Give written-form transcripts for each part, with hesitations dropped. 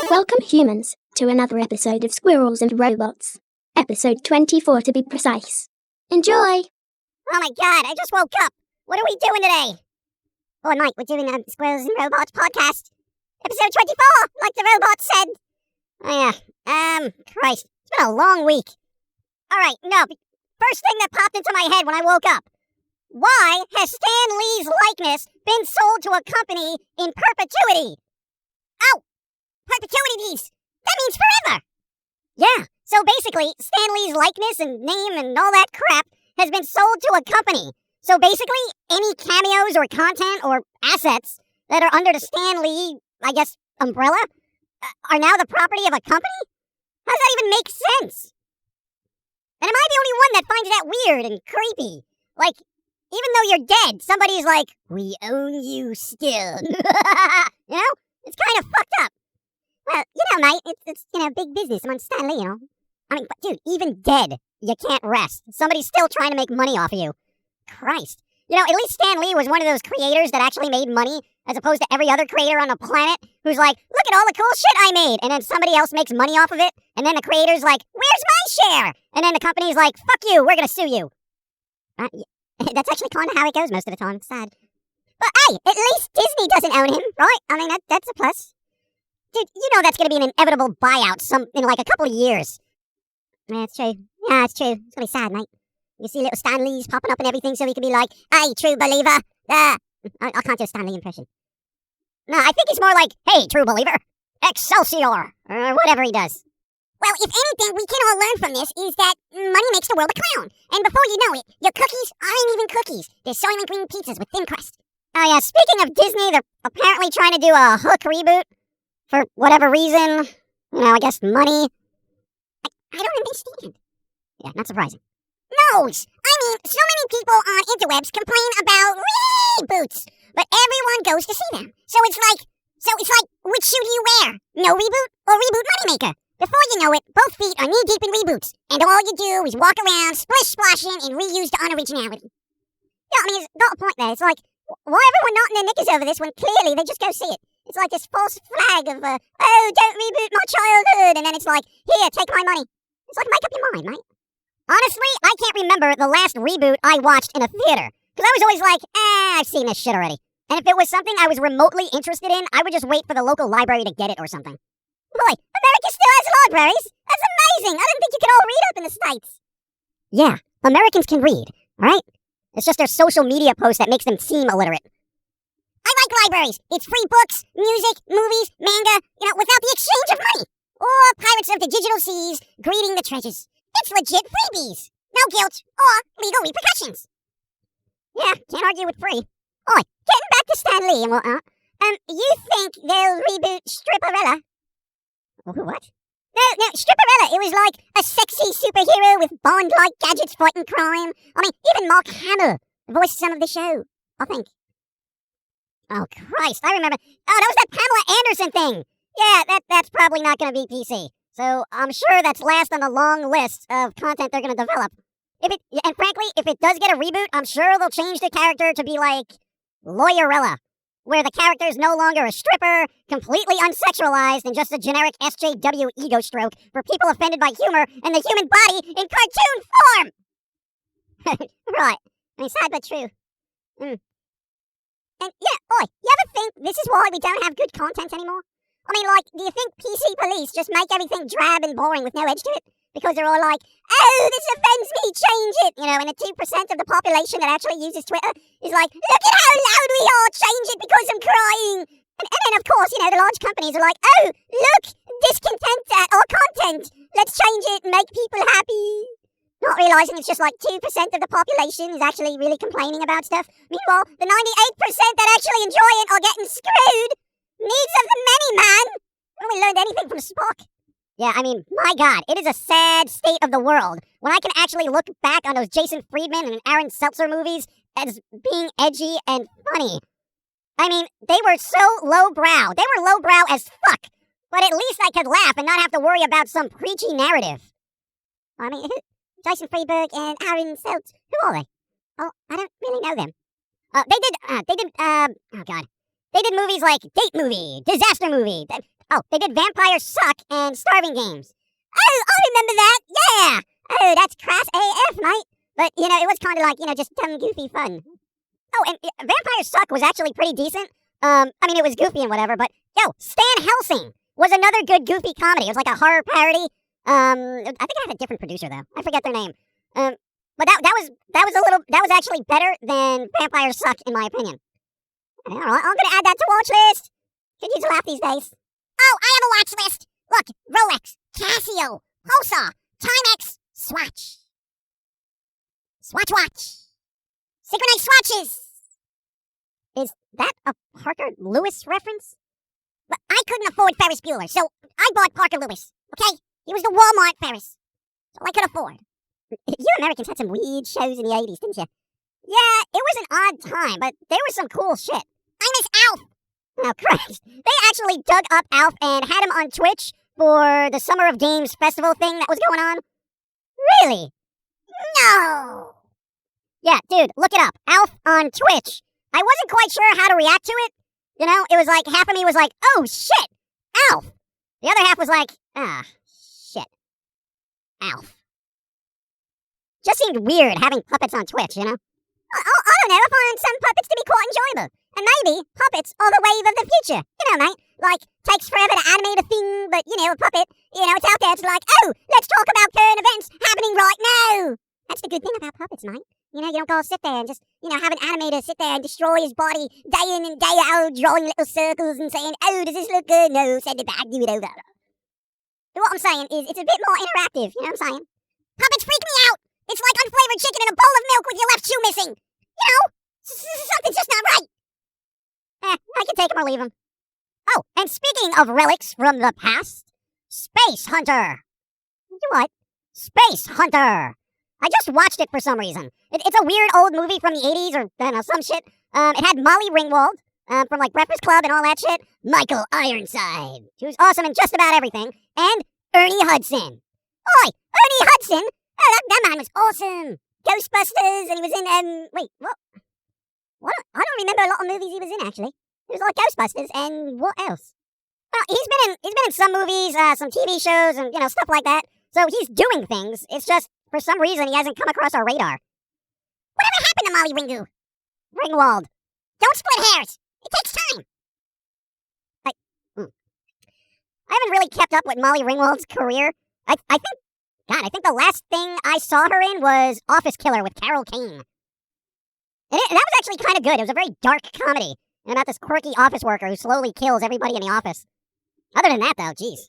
Welcome, humans, to another episode of Squirrels and Robots. Episode 24 to be precise. Enjoy! Oh my god, I just woke up! What are we doing today? Oh, Mike, we're doing a Squirrels and Robots podcast. Episode 24, like the robot said. Oh yeah, Christ, it's been a long week. Alright, no, first thing that popped into my head when I woke up. Why has Stan Lee's likeness been sold to a company in perpetuity? Ow! Perpetuities! That means forever! Yeah, so basically, Stan Lee's likeness and name and all that crap has been sold to a company. So basically, any cameos or content or assets that are under the Stan Lee, I guess, umbrella, are now the property of a company? How does that even make sense? And am I the only one that finds that weird and creepy? Like, even though you're dead, somebody's like, we own you still. You know? It's kind of fucked up. Well, mate, it's big business among Stan Lee, I mean, but dude, even dead, you can't rest. Somebody's still trying to make money off of you. Christ. At least Stan Lee was one of those creators that actually made money, as opposed to every other creator on the planet who's like, look at all the cool shit I made, and then somebody else makes money off of it, and then the creator's like, where's my share? And then the company's like, fuck you, we're gonna sue you. That's actually kind of how it goes most of the time. It's sad. But hey, at least Disney doesn't own him, right? I mean, that's a plus. Dude, that's gonna be an inevitable buyout in like a couple of years. Yeah, it's true. Yeah, it's true. It's gonna be sad, mate. You see little Stan Lee's popping up and everything so he can be like, hey, true believer. I can't do a Stan Lee impression. No, I think he's more like, hey, true believer. Excelsior. Or whatever he does. Well, if anything we can all learn from this is that money makes the world a clown. And before you know it, your cookies aren't even cookies. They're Soylent Green pizzas with thin crust. Oh yeah, speaking of Disney, they're apparently trying to do a Hook reboot. For whatever reason. I guess money. I don't understand. Yeah, not surprising. No! I mean, so many people on interwebs complain about reboots, but everyone goes to see them. So it's like, which shoe do you wear? No reboot or Reboot Moneymaker? Before you know it, both feet are knee-deep in reboots, and all you do is walk around splish-splashing and reuse the unoriginality. Yeah, I mean, it's got a point there. It's like, why everyone not in their knickers over this when clearly they just go see it? It's like this false flag of, oh, don't reboot my childhood, and then it's like, here, take my money. It's like, make up your mind, mate. Honestly, I can't remember the last reboot I watched in a theater. Because I was always like, I've seen this shit already. And if it was something I was remotely interested in, I would just wait for the local library to get it or something. Boy, America still has libraries? That's amazing! I didn't think you could all read up in the States. Yeah, Americans can read, alright? It's just their social media posts that makes them seem illiterate. I like libraries. It's free books, music, movies, manga, without the exchange of money. Or pirates of the digital seas greeting the treasures. It's legit freebies. No guilt or legal repercussions. Yeah, can't argue with free. Oi, getting back to Stan Lee and whatnot. You think they'll reboot Stripperella? What? No, Stripperella. It was like a sexy superhero with Bond-like gadgets fighting crime. I mean, even Mark Hamill voiced some of the show, I think. Oh, Christ, I remember. Oh, that was that Pamela Anderson thing. Yeah, that's probably not going to be PC. So I'm sure that's last on the long list of content they're going to develop. And frankly, if it does get a reboot, I'm sure they'll change the character to be like Lawyerella, where the character is no longer a stripper, completely unsexualized, and just a generic SJW ego stroke for people offended by humor and the human body in cartoon form. Right. I mean, sad but true. And yeah, oi, you ever think this is why we don't have good content anymore? I mean, like, do you think PC police just make everything drab and boring with no edge to it? Because they're all like, oh, this offends me, change it! And the 2% of the population that actually uses Twitter is like, look at how loud we are, change it because I'm crying! And then, of course, the large companies are like, oh, look, discontent at our content! Let's change it and make people happy! Not realizing it's just like 2% of the population is actually really complaining about stuff. Meanwhile, the 98% that actually enjoy it are getting screwed! Needs of the many, man! When we learned anything from Spock. Yeah, I mean, my God, it is a sad state of the world when I can actually look back on those Jason Friedman and Aaron Seltzer movies as being edgy and funny. I mean, they were so lowbrow. They were lowbrow as fuck. But at least I could laugh and not have to worry about some preachy narrative. I mean, Jason Freeberg and Aaron Seltz. Who are they? Oh, I don't really know them. Oh god. They did movies like Date Movie, Disaster Movie. They did Vampire Suck and Starving Games. Oh, I remember that. Yeah. Oh, that's crass AF, mate. But, it was kind of like, just dumb, goofy fun. Oh, and Vampire Suck was actually pretty decent. It was goofy and whatever, but, Stan Helsing was another good goofy comedy. It was like a horror parody. I think I had a different producer, though. I forget their name. But that was actually better than Vampire Suck, in my opinion. All right, I'm gonna add that to watch list. Could use a laugh these days. Oh, I have a watch list. Look, Rolex, Casio, Hosa, Timex, Swatch. Swatch watch. Synchronized swatches. Is that a Parker Lewis reference? But I couldn't afford Ferris Bueller, so I bought Parker Lewis, okay? He was the Walmart Ferris. That's all I could afford. You Americans had some weird shows in the 80s, didn't you? Yeah, it was an odd time, but there was some cool shit. I miss Alf! Oh, Christ. They actually dug up Alf and had him on Twitch for the Summer of Games festival thing that was going on. Really? No! Yeah, dude, look it up. Alf on Twitch. I wasn't quite sure how to react to it. It was like, half of me was like, oh, shit, Alf. The other half was like, shit, Alf. Just seemed weird having puppets on Twitch, I don't know, I find some puppets to be quite enjoyable. And maybe puppets are the wave of the future, mate. Like, takes forever to animate a thing, but, a puppet, it's out there, it's like, oh, let's talk about current events happening right now. That's the good thing about puppets, mate. You don't go sit there and just, have an animator sit there and destroy his body day in and day out, drawing little circles and saying, oh, does this look good? No, send it back, do it over. What I'm saying is, it's a bit more interactive, you know what I'm saying? Puppets freak me out. It's like unflavored chicken in a bowl of milk with your left shoe missing. Something's just not right. I can take them or leave them. Oh, and speaking of relics from the past, Space Hunter. What? Space Hunter. I just watched it for some reason. It's a weird old movie from the 80s or, I don't know, some shit. It had Molly Ringwald from, like, Breakfast Club and all that shit. Michael Ironside, who's awesome in just about everything. And Ernie Hudson. Oi, Ernie Hudson! Oh, that man was awesome. Ghostbusters, and he was in, wait, what? I don't remember a lot of movies he was in, actually. It was like Ghostbusters, and what else? Well, he's been in some movies, some TV shows, and, stuff like that. So he's doing things. It's just, for some reason, he hasn't come across our radar. Whatever happened to Molly Ringwald? Don't split hairs. It takes time. I haven't really kept up with Molly Ringwald's career. I think the last thing I saw her in was Office Killer with Carol Kane. And that was actually kind of good. It was a very dark comedy about this quirky office worker who slowly kills everybody in the office. Other than that, though, geez.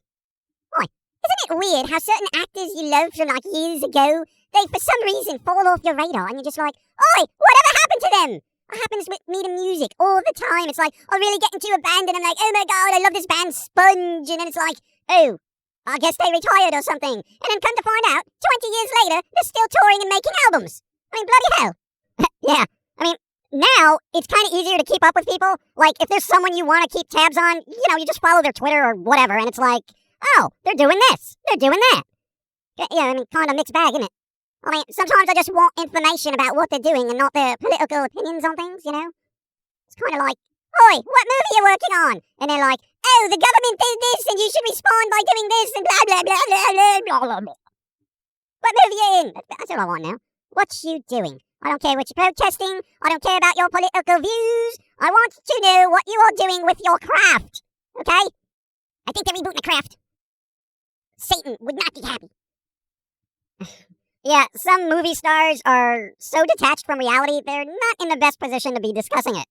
Boy, isn't it weird how certain actors you loved from, like, years ago, they, for some reason, fall off your radar, and you're just like, oi, whatever happened to them? What happens with me to music all the time? It's like, I really get into a band, and I'm like, oh my god, I love this band, Sponge, and then it's like, oh, I guess they retired or something. And then come to find out, 20 years later, they're still touring and making albums. I mean, bloody hell. Yeah, I mean, now, it's kind of easier to keep up with people. Like, if there's someone you want to keep tabs on, you just follow their Twitter or whatever, and it's like, oh, they're doing this, they're doing that. Yeah, I mean, kind of mixed bag, isn't it? I mean, sometimes I just want information about what they're doing and not their political opinions on things, It's kind of like, oi, what movie are you working on? And they're like, oh, the government did this, and you should respond by doing this, and blah, blah, blah, blah, blah, blah, blah, blah. What movie are you in? That's all I want now. What you doing? I don't care what you're protesting. I don't care about your political views. I want to know what you are doing with your craft. Okay? I think they're rebooting the craft. Satan would not be happy. Yeah, some movie stars are so detached from reality, they're not in the best position to be discussing it.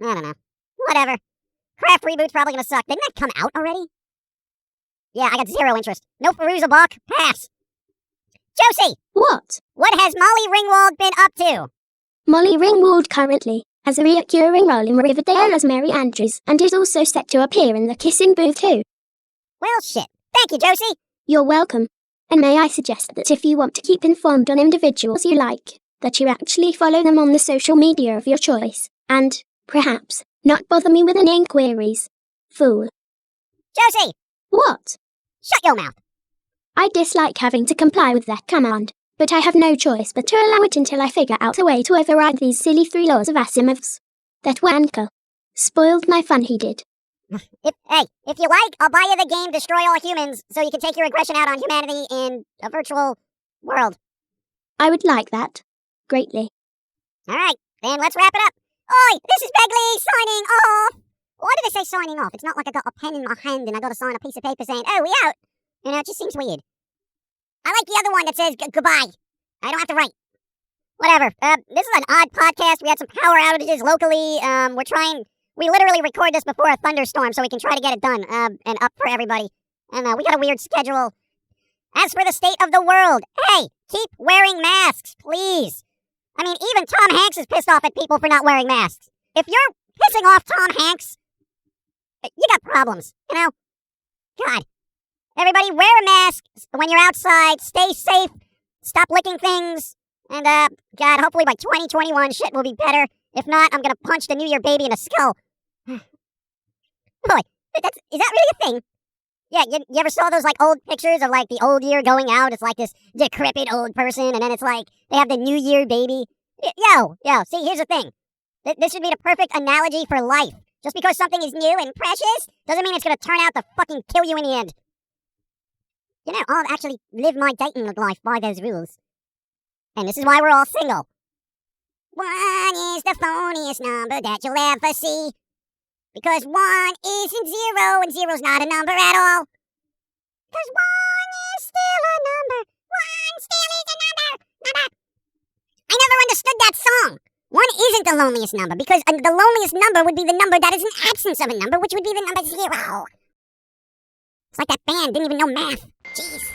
I don't know. Whatever. Craft reboot's probably gonna suck. Didn't that come out already? Yeah, I got zero interest. No Fairuza Balk. Pass. Josie! What? What has Molly Ringwald been up to? Molly Ringwald currently has a recurring role in Riverdale as Mary Andrews and is also set to appear in The Kissing Booth too. Well, shit. Thank you, Josie. You're welcome. And may I suggest that if you want to keep informed on individuals you like, that you actually follow them on the social media of your choice, and, perhaps, not bother me with any inquiries. Fool. Josie! What? Shut your mouth. I dislike having to comply with that command, but I have no choice but to allow it until I figure out a way to override these silly 3 laws of Asimov's. That wanker spoiled my fun, he did. If you like, I'll buy you the game Destroy All Humans so you can take your aggression out on humanity in a virtual world. I would like that. Greatly. Alright, then let's wrap it up. Oi, this is Begley signing off. Why did they say signing off? It's not like I got a pen in my hand and I got to sign a piece of paper saying, oh, we out. You know, it just seems weird. I like the other one that says goodbye. I don't have to write. Whatever. This is an odd podcast. We had some power outages locally. We literally record this before a thunderstorm so we can try to get it done and up for everybody. And we got a weird schedule. As for the state of the world, hey, keep wearing masks, please. I mean, even Tom Hanks is pissed off at people for not wearing masks. If you're pissing off Tom Hanks, you got problems, you know? God. Everybody wear a mask when you're outside. Stay safe. Stop licking things. And, God, hopefully by 2021 shit will be better. If not, I'm gonna punch the New Year baby in the skull. Boy, is that really a thing? Yeah, you ever saw those, like, old pictures of, like, the old year going out? It's like this decrepit old person, and then it's like they have the New Year baby. Yo, see, here's the thing. This should be the perfect analogy for life. Just because something is new and precious doesn't mean it's gonna turn out to fucking kill you in the end. You know, I'll actually live my dating life by those rules. And this is why we're all single. 1 is the phoniest number that you'll ever see. Because 1 isn't 0, and 0's not a number at all. Because 1 is still a number. 1 still is a number. I never understood that song. 1 isn't the loneliest number, because the loneliest number would be the number that is an absence of a number, which would be the number 0. It's like that band didn't even know math. Jeez.